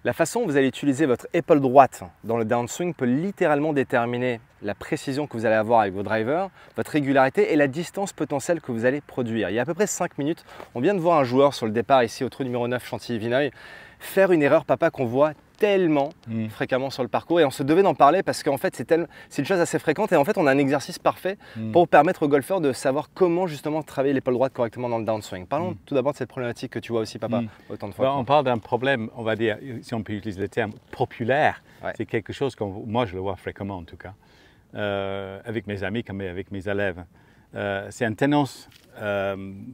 La façon dont vous allez utiliser votre épaule droite dans le downswing peut littéralement déterminer la précision que vous allez avoir avec vos drivers, votre régularité et la distance potentielle que vous allez produire. Il y a à peu près 5 minutes, on vient de voir un joueur sur le départ ici au trou numéro 9 Chantilly-Vineuil faire une erreur papa qu'on voit tellement fréquemment sur le parcours et on se devait d'en parler parce qu'en fait c'est une chose assez fréquente et en fait on a un exercice parfait pour permettre aux golfeurs de savoir comment justement travailler l'épaule droite correctement dans le downswing. Parlons tout d'abord de cette problématique que tu vois aussi papa autant de fois. On parle d'un problème, on va dire, si on peut utiliser le terme populaire, c'est quelque chose que moi je le vois fréquemment en tout cas, avec mes amis comme avec mes élèves. C'est une tendance,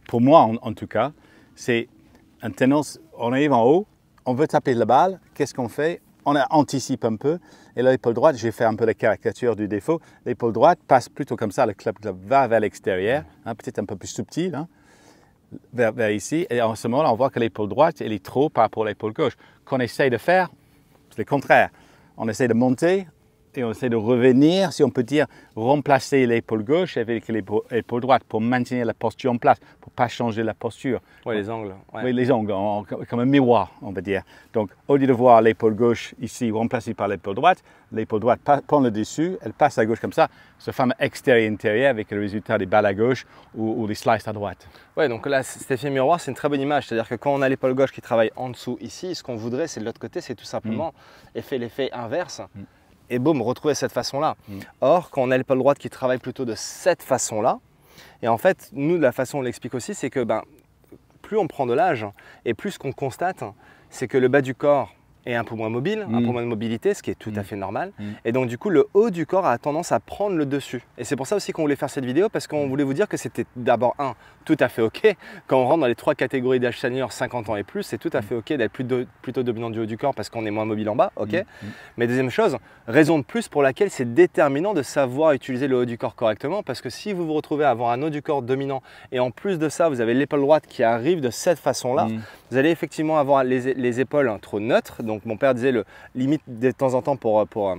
pour moi en tout cas, c'est une tendance, on arrive en haut, on veut taper la balle, qu'est-ce qu'on fait? On anticipe un peu et l'épaule droite, j'ai fait un peu la caricature du défaut, l'épaule droite passe plutôt comme ça, le club va vers l'extérieur, peut-être un peu plus subtil, vers ici, et en ce moment-là, on voit que l'épaule droite, elle est trop par rapport à l'épaule gauche. Qu'on essaye de faire, c'est le contraire. On essaie de monter et on essaie de revenir, si on peut dire, remplacer l'épaule gauche avec l'épaule droite pour maintenir la posture en place, pour ne pas changer la posture. Oui, les angles. Ouais. Oui, les angles, comme un miroir, on va dire. Donc, au lieu de voir l'épaule gauche ici remplacée par l'épaule droite prend le dessus, elle passe à gauche comme ça, ce fameux extérieur-intérieur avec le résultat des balles à gauche ou des slices à droite. Oui, donc là, cet effet miroir, c'est une très bonne image. C'est-à-dire que quand on a l'épaule gauche qui travaille en dessous ici, ce qu'on voudrait, c'est de l'autre côté, c'est tout simplement l'effet inverse. Et boum, retrouver cette façon-là. Or, quand on a l'épaule droite qui travaille plutôt de cette façon-là, et en fait, nous, la façon on l'explique aussi, c'est que plus on prend de l'âge, et plus ce qu'on constate, c'est que le bas du corps est un peu moins mobile, un peu moins de mobilité, ce qui est tout à fait normal. Et donc du coup, le haut du corps a tendance à prendre le dessus. Et c'est pour ça aussi qu'on voulait faire cette vidéo, parce qu'on voulait vous dire que c'était d'abord tout à fait OK. Quand on rentre dans les 3 catégories d'âge senior, 50 ans et plus, c'est tout à fait OK d'être plutôt dominant du haut du corps parce qu'on est moins mobile en bas, OK. Mais deuxième chose, raison de plus pour laquelle c'est déterminant de savoir utiliser le haut du corps correctement, parce que si vous vous retrouvez à avoir un haut du corps dominant et en plus de ça, vous avez l'épaule droite qui arrive de cette façon-là, vous allez effectivement avoir les épaules trop neutres. Donc mon père disait limite de temps en temps pour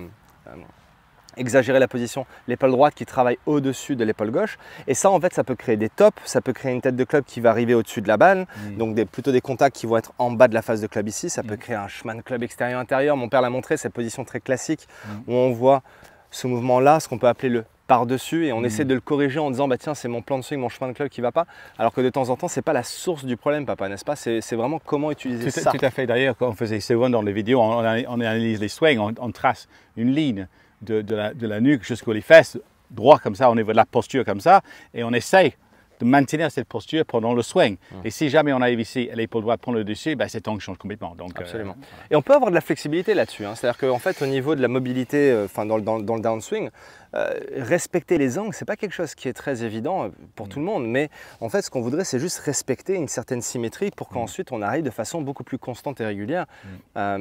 exagérer la position, l'épaule droite qui travaille au-dessus de l'épaule gauche. Et ça, en fait, ça peut créer des tops, ça peut créer une tête de club qui va arriver au-dessus de la balle, donc plutôt des contacts qui vont être en bas de la face de club ici. Ça peut créer un chemin de club extérieur-intérieur. Mon père l'a montré, cette position très classique où on voit ce mouvement-là, ce qu'on peut appeler le par-dessus, et on essaie de le corriger en disant tiens, c'est mon plan de swing, mon chemin de club qui ne va pas, alors que de temps en temps, ce n'est pas la source du problème, papa, n'est-ce pas? C'est vraiment comment utiliser ça. Tout à fait. D'ailleurs, quand on faisait souvent dans les vidéos, on analyse les swings, on trace une ligne de la nuque jusqu'aux fesses, droit comme ça, au niveau de la posture comme ça, et on essaye de maintenir cette posture pendant le swing. Et si jamais on arrive ici, l'épaule droite prend le dessus, cet angle change complètement. Donc, absolument. Et on peut avoir de la flexibilité là-dessus. C'est-à-dire qu'en fait, au niveau de la mobilité, dans le downswing, respecter les angles, ce n'est pas quelque chose qui est très évident pour tout le monde, mais en fait, ce qu'on voudrait, c'est juste respecter une certaine symétrie pour qu'ensuite on arrive de façon beaucoup plus constante et régulière à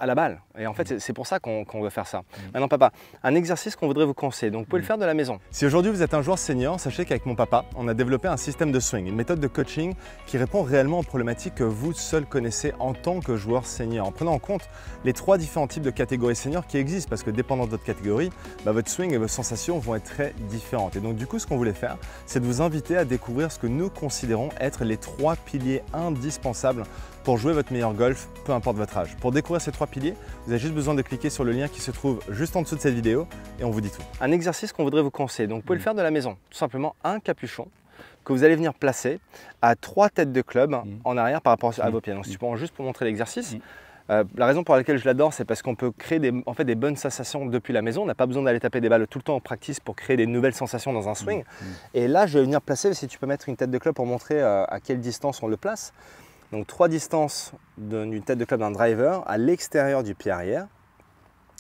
la balle. Et en fait, c'est pour ça qu'on veut faire ça. Maintenant, papa, un exercice qu'on voudrait vous conseiller, donc vous pouvez le faire de la maison. Si aujourd'hui vous êtes un joueur senior, sachez qu'avec mon papa, on a développé un système de swing, une méthode de coaching qui répond réellement aux problématiques que vous seul connaissez en tant que joueur senior, en prenant en compte les 3 différents types de catégories seniors qui existent, parce que dépendant de votre catégorie, votre swing et vos sensations vont être très différentes. Et donc du coup, ce qu'on voulait faire, c'est de vous inviter à découvrir ce que nous considérons être les 3 piliers indispensables pour jouer votre meilleur golf, peu importe votre âge. Pour découvrir ces 3 piliers, vous avez juste besoin de cliquer sur le lien qui se trouve juste en dessous de cette vidéo et on vous dit tout. Un exercice qu'on voudrait vous conseiller, donc vous pouvez le faire de la maison. Tout simplement un capuchon que vous allez venir placer à 3 têtes de club en arrière par rapport à vos pieds. Donc si tu prends juste pour montrer l'exercice, la raison pour laquelle je l'adore, c'est parce qu'on peut créer des bonnes sensations depuis la maison. On n'a pas besoin d'aller taper des balles tout le temps en practice pour créer des nouvelles sensations dans un swing. Et là, je vais venir placer, si tu peux mettre une tête de club pour montrer à quelle distance on le place. Donc 3 distances d'une tête de club d'un driver à l'extérieur du pied arrière.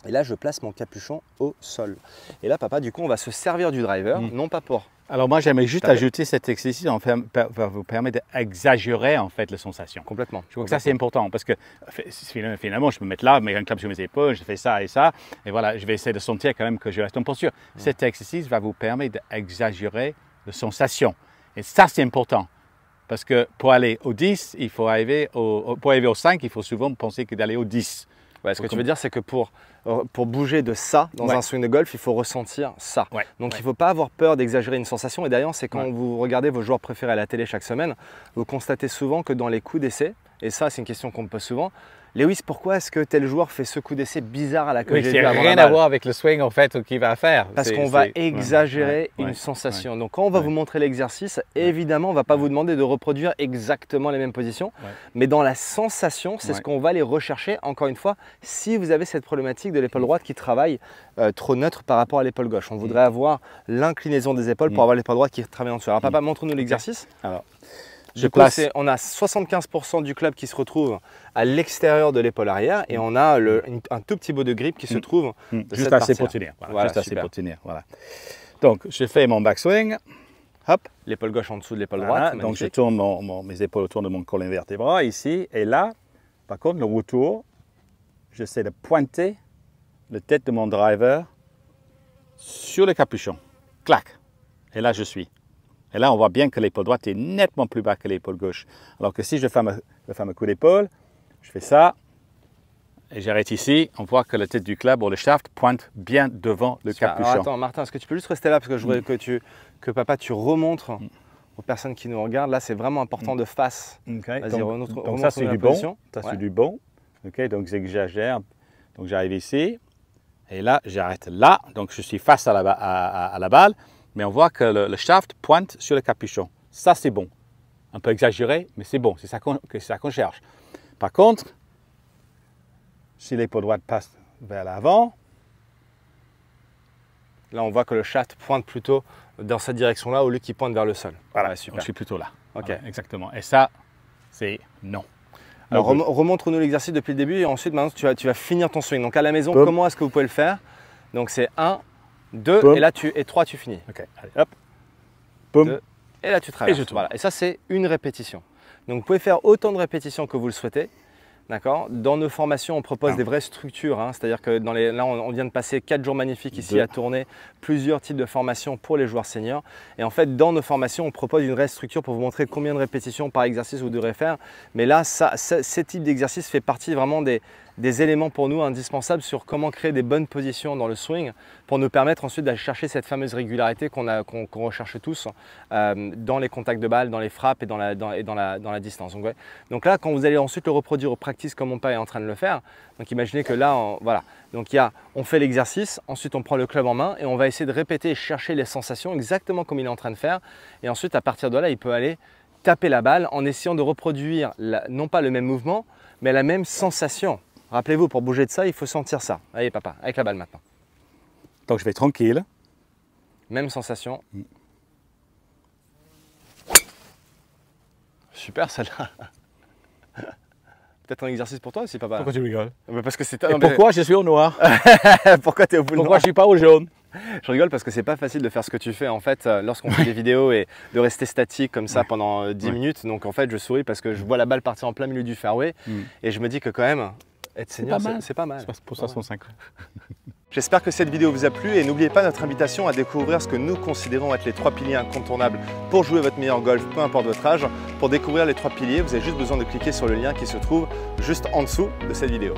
Et là, je place mon capuchon au sol. Et là, papa, du coup, on va se servir du driver, non pas pour... Alors moi, j'aimerais juste ajouter cet exercice va vous permettre d'exagérer en fait les sensations. Complètement. Je crois que ça, c'est important parce que finalement, je peux me mettre là, mettre un club sur mes épaules, je fais ça, et voilà, je vais essayer de sentir quand même que je reste en posture. Cet exercice va vous permettre d'exagérer les sensations. Et ça, c'est important. Parce que pour aller au 10, il faut arriver pour arriver au 5, il faut souvent penser que d'aller au 10. Ouais, ce que tu veux dire, c'est que pour bouger de ça dans un swing de golf, il faut ressentir ça. Donc il ne faut pas avoir peur d'exagérer une sensation. Et d'ailleurs, c'est quand vous regardez vos joueurs préférés à la télé chaque semaine, vous constatez souvent que dans les coups d'essai, et ça c'est une question qu'on me pose souvent, Lewis, pourquoi est-ce que tel joueur fait ce coup d'essai bizarre à la que Oui, j'ai ça vu n'a avant rien la à balle? voir avec le swing en fait qu'il va faire. Parce qu'on va c'est- exagérer ouais, une ouais, sensation. ouais. Donc quand on va Ouais. vous montrer l'exercice, évidemment, on ne va pas vous demander de reproduire exactement les mêmes positions, Ouais. mais dans la sensation, c'est ce Ouais. qu'on va aller rechercher, encore une fois, si vous avez cette problématique de l'épaule droite qui travaille trop neutre par rapport à l'épaule gauche. On voudrait avoir l'inclinaison des épaules pour avoir l'épaule droite qui travaille en dessous. Alors papa, montre-nous l'exercice. Alors, Du coup, on a 75% du club qui se retrouve à l'extérieur de l'épaule arrière et on a un tout petit bout de grip qui se trouve de juste cette assez partie-là. pour tenir. Voilà, Voilà, juste assez super. pour tenir. Voilà. Donc, je fais mon backswing. Hop. L'épaule gauche en dessous de l'épaule Voilà. droite. Donc, je magnifique. tourne mes épaules autour de mon colonne vertébrale ici. Et là, par contre, le retour, j'essaie de pointer la tête de mon driver sur le capuchon. Clac. Et là, je suis. Et là, on voit bien que l'épaule droite est nettement plus bas que l'épaule gauche. Alors que si je fais le fameux coup d'épaule, je fais ça et j'arrête ici. On voit que la tête du club ou le shaft pointe bien devant le Super. capuchon. Alors attends, Martin, est-ce que tu peux juste rester là parce que je voudrais que papa, tu remontres aux personnes qui nous regardent. Là, c'est vraiment important de face. Ok. Vas-y, Donc remontre-nous ça, c'est la du bon. position. Ça, Ouais. c'est du bon. Ok. Donc, j'exagère. Donc, j'arrive ici. Et là, j'arrête là. Donc, je suis face à la balle. Mais on voit que le shaft pointe sur le capuchon. Ça, c'est bon. Un peu exagéré, mais c'est bon. C'est ça qu'on cherche. Par contre, si l'épaule droite passe vers l'avant, Là, on voit que le shaft pointe plutôt dans cette direction-là au lieu qu'il pointe vers le sol. voilà, super. je suis plutôt là. Ok. Voilà, exactement. Et ça, c'est non. Alors, No good. remontre-nous l'exercice depuis le début et ensuite, maintenant, tu vas finir ton swing. Donc, à la maison, Boum. comment est-ce que vous pouvez le faire? Donc, c'est 1, 2 Boum. et là, et 3, tu finis. Ok, allez, hop. Boum. 2, et là, tu traverses. Et je tourne. Voilà. Et ça, c'est une répétition. Donc, vous pouvez faire autant de répétitions que vous le souhaitez. D'accord. Dans nos formations, on propose des vraies structures. C'est-à-dire que là, on vient de passer 4 jours magnifiques ici à tourner plusieurs types de formations pour les joueurs seniors. Et en fait, dans nos formations, on propose une vraie structure pour vous montrer combien de répétitions par exercice vous devrez faire. Mais là, ce type d'exercice fait partie vraiment des éléments pour nous indispensables sur comment créer des bonnes positions dans le swing pour nous permettre ensuite d'aller chercher cette fameuse régularité qu'on recherche tous dans les contacts de balle, dans les frappes et dans la distance. Donc là, quand vous allez ensuite le reproduire au practice comme mon père est en train de le faire, donc imaginez que là, voilà. Donc on fait l'exercice, ensuite on prend le club en main et on va essayer de répéter et chercher les sensations exactement comme il est en train de faire. Et ensuite, à partir de là, il peut aller taper la balle en essayant de reproduire non pas le même mouvement, mais la même sensation. Rappelez-vous, pour bouger de ça, il faut sentir ça. Allez papa, avec la balle maintenant. Donc, je vais tranquille. Même sensation. Super celle-là. Peut-être un exercice pour toi aussi papa. Pourquoi tu rigoles? Parce que c'est Et pourquoi je suis au noir? Pourquoi tu es au bout Pourquoi je ne suis pas au jaune? Je rigole parce que c'est pas facile de faire ce que tu fais en fait lorsqu'on fait des vidéos et de rester statique comme ça pendant 10 minutes. Donc en fait je souris parce que je vois la balle partir en plein milieu du fairway et je me dis que quand même être senior c'est pas mal. Pour ça, 105. J'espère que cette vidéo vous a plu et n'oubliez pas notre invitation à découvrir ce que nous considérons être les 3 piliers incontournables pour jouer votre meilleur golf, peu importe votre âge. Pour découvrir les 3 piliers, vous avez juste besoin de cliquer sur le lien qui se trouve juste en dessous de cette vidéo.